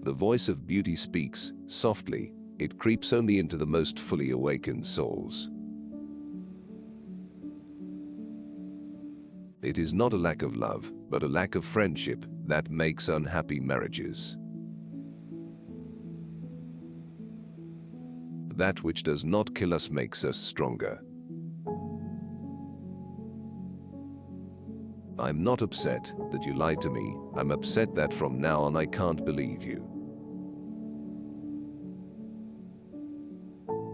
The voice of beauty speaks softly. It creeps only into the most fully awakened souls. It is not a lack of love, but a lack of friendship that makes unhappy marriages. That which does not kill us makes us stronger. I'm not upset that you lied to me. I'm upset that from now on I can't believe you.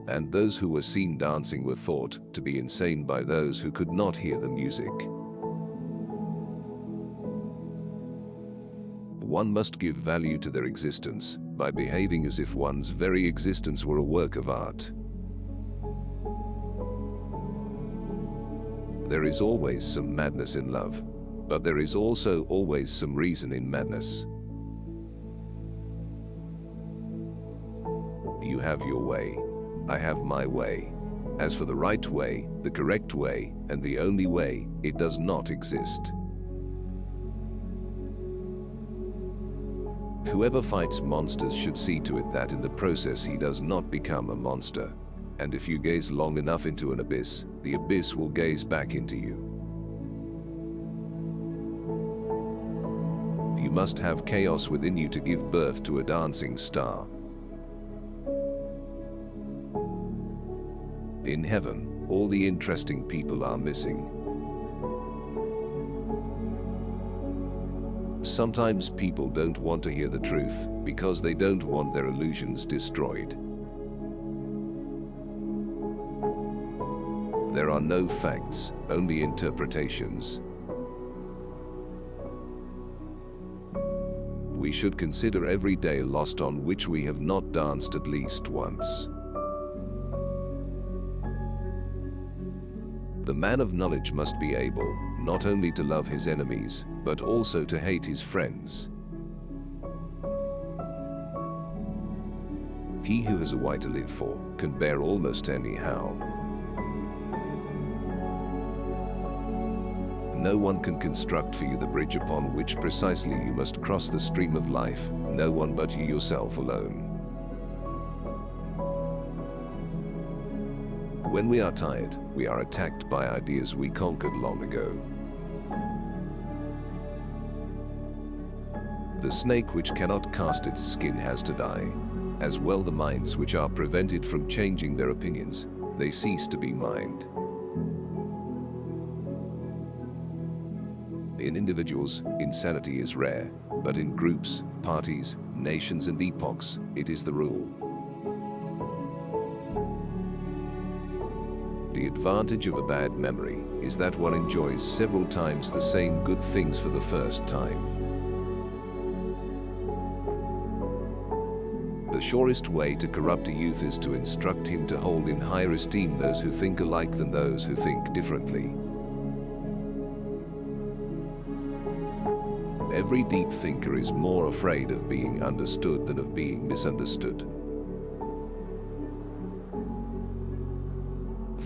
And those who were seen dancing were thought to be insane by those who could not hear the music. One must give value to their existence by behaving as if one's very existence were a work of art. There is always some madness in love, but there is also always some reason in madness. You have your way. I have my way. As for the right way, the correct way, and the only way, it does not exist. Whoever fights monsters should see to it that in the process he does not become a monster. And if you gaze long enough into an abyss, the abyss will gaze back into you. You must have chaos within you to give birth to a dancing star. In heaven, all the interesting people are missing. Sometimes people don't want to hear the truth because they don't want their illusions destroyed. There are no facts, only interpretations. We should consider every day lost on which we have not danced at least once. The man of knowledge must be able not only to love his enemies, but also to hate his friends. He who has a why to live for can bear almost any how. No one can construct for you the bridge upon which precisely you must cross the stream of life, no one but you yourself alone. When we are tired, we are attacked by ideas we conquered long ago. The snake which cannot cast its skin has to die. As well the minds which are prevented from changing their opinions, they cease to be mind. In individuals, insanity is rare, but in groups, parties, nations and epochs, it is the rule. The advantage of a bad memory is that one enjoys several times the same good things for the first time. The surest way to corrupt a youth is to instruct him to hold in higher esteem those who think alike than those who think differently. Every deep thinker is more afraid of being understood than of being misunderstood.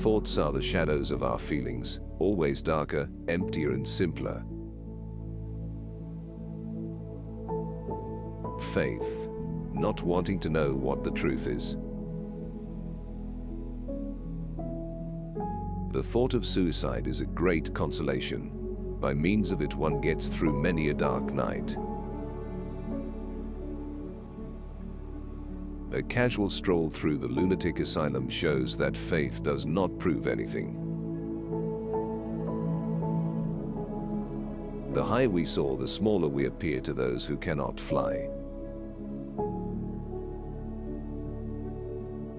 Thoughts are the shadows of our feelings, always darker, emptier and simpler. Faith, not wanting to know what the truth is. The thought of suicide is a great consolation. By means of it one gets through many a dark night. A casual stroll through the lunatic asylum shows that faith does not prove anything. The higher we soar, the smaller we appear to those who cannot fly.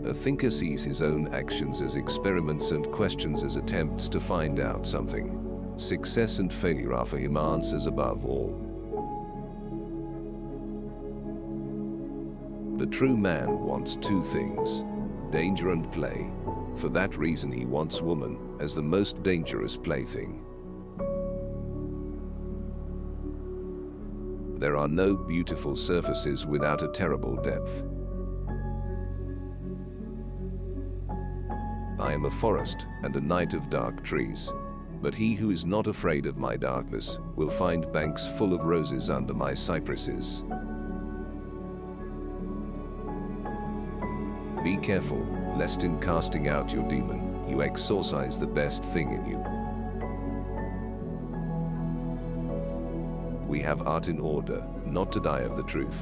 A thinker sees his own actions as experiments and questions as attempts to find out something. Success and failure are for him answers above all. The true man wants two things, danger and play. For that reason he wants woman as the most dangerous plaything. There are no beautiful surfaces without a terrible depth. I am a forest and a night of dark trees. But he who is not afraid of my darkness will find banks full of roses under my cypresses. Be careful, lest in casting out your demon, you exorcise the best thing in you. We have art in order, not to die of the truth.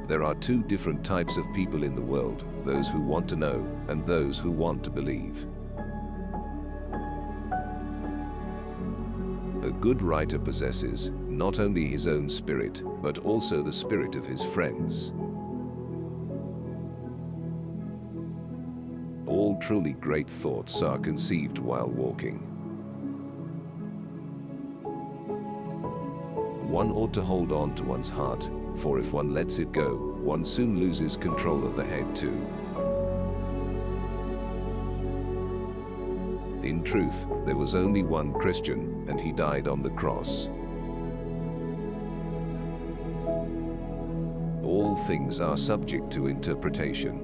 There are two different types of people in the world, those who want to know, and those who want to believe. A good writer possesses not only his own spirit, but also the spirit of his friends. All truly great thoughts are conceived while walking. One ought to hold on to one's heart, for if one lets it go, one soon loses control of the head too. In truth, there was only one Christian, and he died on the cross. All things are subject to interpretation.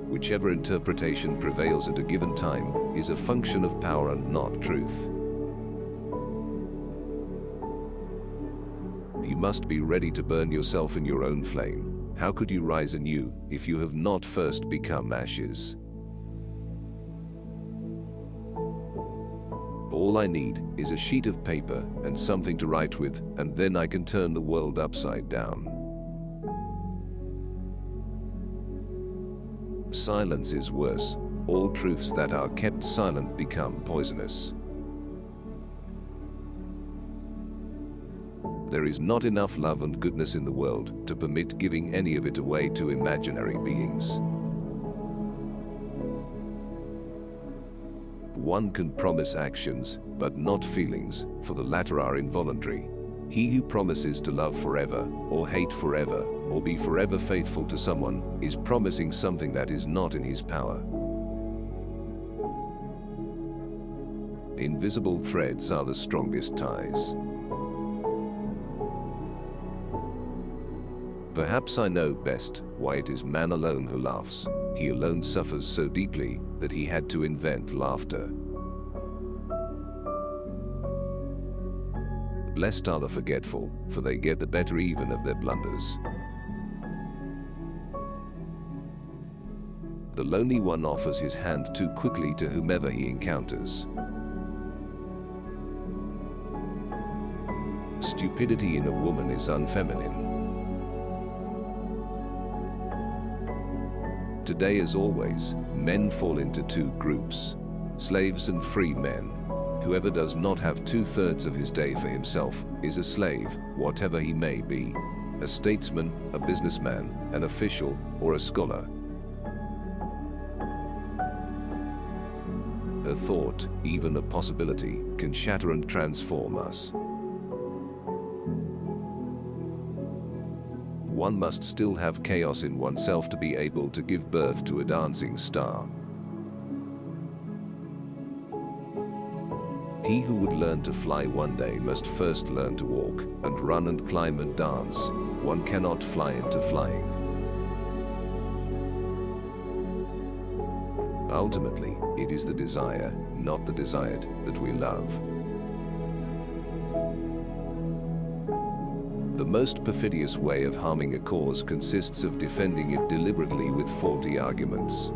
Whichever interpretation prevails at a given time is a function of power and not truth. You must be ready to burn yourself in your own flame. How could you rise anew if you have not first become ashes? All I need is a sheet of paper and something to write with, and then I can turn the world upside down. Silence is worse. All truths that are kept silent become poisonous. There is not enough love and goodness in the world to permit giving any of it away to imaginary beings. One can promise actions, but not feelings, for the latter are involuntary. He who promises to love forever, or hate forever, or be forever faithful to someone, is promising something that is not in his power. Invisible threads are the strongest ties. Perhaps I know best why it is man alone who laughs. He alone suffers so deeply that he had to invent laughter. Blessed are the forgetful, for they get the better even of their blunders. The lonely one offers his hand too quickly to whomever he encounters. Stupidity in a woman is unfeminine. Today, as always, men fall into two groups: slaves and free men. Whoever does not have 2/3 of his day for himself is a slave, whatever he may be: a statesman, a businessman, an official, or a scholar. A thought, even a possibility, can shatter and transform us. One must still have chaos in oneself to be able to give birth to a dancing star. He who would learn to fly one day must first learn to walk, and run and climb and dance. One cannot fly into flying. Ultimately, it is the desire, not the desired, that we love. The most perfidious way of harming a cause consists of defending it deliberately with faulty arguments.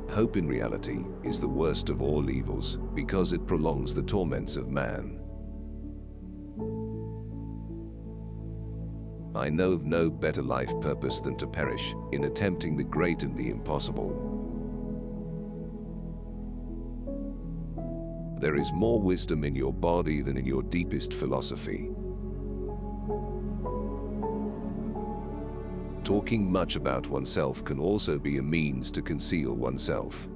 Hope in reality is the worst of all evils, because it prolongs the torments of man. I know of no better life purpose than to perish in attempting the great and the impossible. There is more wisdom in your body than in your deepest philosophy. Talking much about oneself can also be a means to conceal oneself.